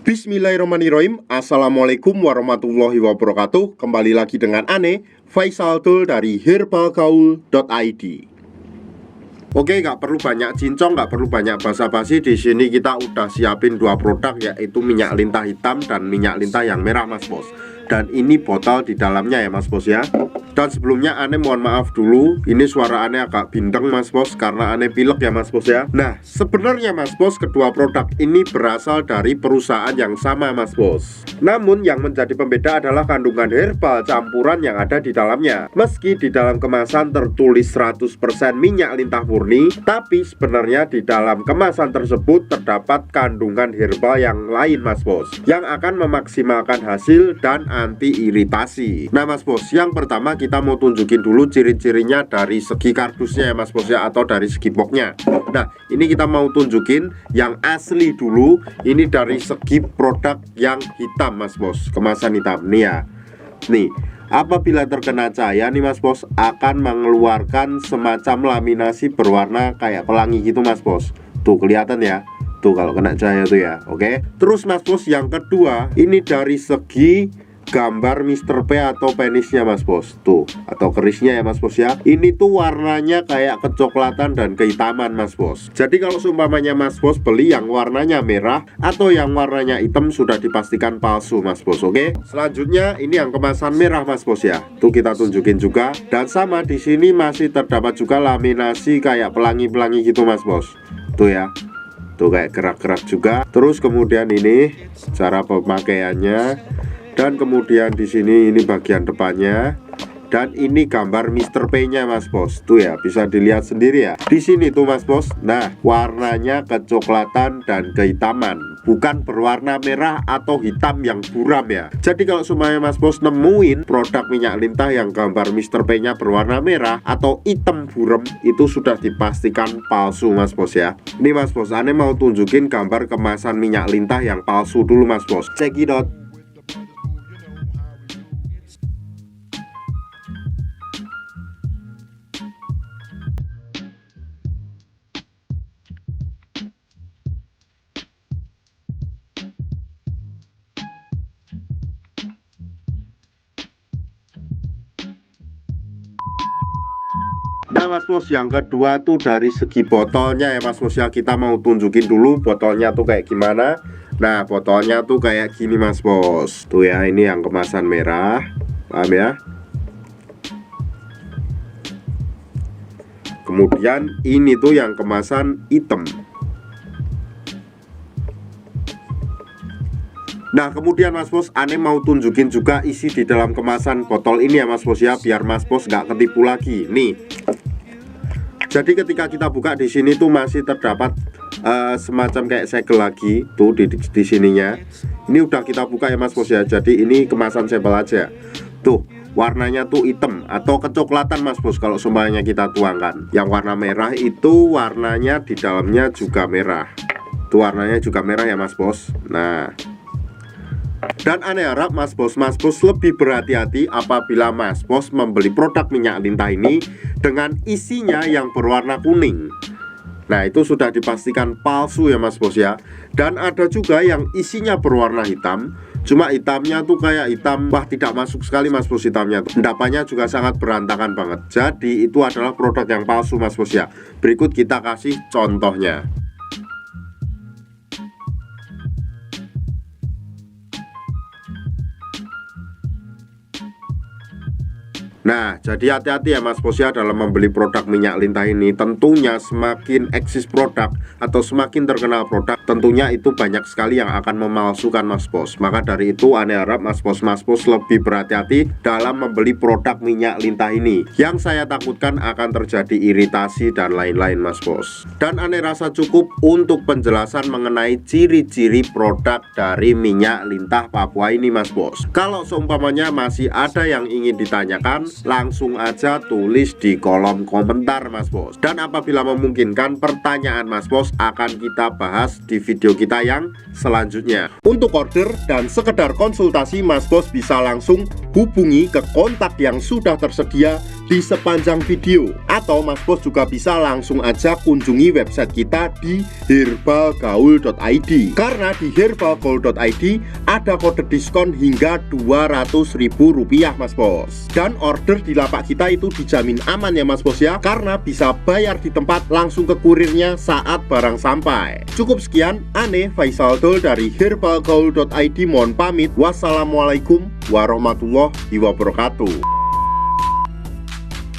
Bismillahirrahmanirrahim. Assalamualaikum warahmatullahi wabarakatuh. Kembali lagi dengan Ane Faisal Tul dari herbalgaul.id. Oke, nggak perlu banyak cincong, nggak perlu banyak basa-basi. Di sini kita udah siapin dua produk, yaitu minyak lintah hitam dan minyak lintah yang merah, Mas Bos. Dan ini botol di dalamnya ya, Mas Bos ya. Dan sebelumnya Ane mohon maaf dulu, ini suara Ane agak bindeng, Mas Bos, karena Ane pilek ya, Mas Bos ya. Nah, sebenarnya Mas Bos, kedua produk ini berasal dari perusahaan yang sama, Mas Bos. Namun yang menjadi pembeda adalah kandungan herbal campuran yang ada di dalamnya. Meski di dalam kemasan tertulis 100% minyak lintah murni, tapi sebenarnya di dalam kemasan tersebut terdapat kandungan herbal yang lain, Mas Bos, yang akan memaksimalkan hasil dan anti iritasi. Nah, Mas Bos, yang pertama kita mau tunjukin dulu ciri-cirinya dari segi kardusnya ya, Mas Bos ya, atau dari segi boxnya. Nah, ini kita mau tunjukin yang asli dulu. Ini dari segi produk yang hitam, Mas Bos, kemasan hitam nih ya. Nih, apabila terkena cahaya nih, Mas Bos, akan mengeluarkan semacam laminasi berwarna kayak pelangi gitu, Mas Bos. Tuh kelihatan ya. Tuh kalau kena cahaya tuh ya. Oke. Terus Mas Bos, yang kedua, ini dari segi gambar Mr. P atau penisnya, Mas Bos. Tuh, atau kerisnya ya, Mas Bos ya. Ini tuh warnanya kayak kecoklatan dan kehitaman, Mas Bos. Jadi kalau seumpamanya Mas Bos beli yang warnanya merah atau yang warnanya hitam, sudah dipastikan palsu, Mas Bos. Oke. Selanjutnya ini yang kemasan merah, Mas Bos ya. Tuh kita tunjukin juga. Dan sama di sini masih terdapat juga laminasi kayak pelangi-pelangi gitu, Mas Bos. Tuh ya. Tuh kayak gerak-gerak juga. Terus kemudian ini cara pemakaiannya. Dan kemudian di sini ini bagian depannya. Dan ini gambar Mr. P-nya, Mas Bos. Tuh ya, bisa dilihat sendiri ya. Di sini tuh, Mas Bos. Nah, warnanya kecoklatan dan kehitaman, bukan berwarna merah atau hitam yang buram ya. Jadi kalau semuanya Mas Bos nemuin produk minyak lintah yang gambar Mr. P-nya berwarna merah atau hitam buram, itu sudah dipastikan palsu, Mas Bos ya. Ini Mas Bos, Ane mau tunjukin gambar kemasan minyak lintah yang palsu dulu, Mas Bos. Check it out. Nah, Mas Bos, yang kedua tuh dari segi botolnya ya, Mas Bos ya. Kita mau tunjukin dulu botolnya tuh kayak gimana. Nah, botolnya tuh kayak gini, Mas Bos. Tuh ya, ini yang kemasan merah. Paham ya? Kemudian ini tuh yang kemasan hitam. Nah, kemudian Mas Bos, Ane mau tunjukin juga isi di dalam kemasan botol ini ya, Mas Bos ya, biar Mas Bos nggak ketipu lagi. Nih. Jadi ketika kita buka di sini tuh masih terdapat semacam kayak segel lagi tuh di sininya. Ini udah kita buka ya, Mas Bos ya. Jadi ini kemasan sampel aja. Tuh, warnanya tuh hitam atau kecoklatan, Mas Bos, kalau semuanya kita tuangkan. Yang warna merah itu warnanya di dalamnya juga merah. Tuh warnanya juga merah ya, Mas Bos. Nah, dan Ane harap Mas Bos lebih berhati-hati apabila Mas Bos membeli produk minyak lintah ini dengan isinya yang berwarna kuning. Nah, itu sudah dipastikan palsu ya, Mas Bos ya. Dan ada juga yang isinya berwarna hitam, cuma hitamnya tuh kayak hitam, wah tidak masuk sekali, Mas Bos, hitamnya tuh. Endapannya juga sangat berantakan banget. Jadi itu adalah produk yang palsu, Mas Bos ya. Berikut kita kasih contohnya. Nah, jadi hati-hati ya, Mas Bos ya, dalam membeli produk minyak lintah ini. Tentunya semakin eksis produk atau semakin terkenal produk, tentunya itu banyak sekali yang akan memalsukan, Mas Bos. Maka dari itu Ane harap Mas Bos lebih berhati-hati dalam membeli produk minyak lintah ini. Yang saya takutkan akan terjadi iritasi dan lain-lain, Mas Bos. Dan Ane rasa cukup untuk penjelasan mengenai ciri-ciri produk dari minyak lintah Papua ini, Mas Bos. Kalau seumpamanya masih ada yang ingin ditanyakan, langsung aja tulis di kolom komentar, Mas Bos. Dan apabila memungkinkan, pertanyaan Mas Bos akan kita bahas di video kita yang selanjutnya. Untuk order dan sekedar konsultasi, Mas Bos bisa langsung hubungi ke kontak yang sudah tersedia di sepanjang video. Atau Mas Bos juga bisa langsung aja kunjungi website kita di herbalgaul.id. Karena di herbalgaul.id ada kode diskon hingga Rp200.000 Mas Bos. Dan order di lapak kita itu dijamin aman ya Mas Bos ya, karena bisa bayar di tempat langsung ke kurirnya saat barang sampai. Cukup sekian, Ane Faisal Dul dari herbalgaul.id mohon pamit. Wassalamualaikum warahmatullahi wabarakatuh.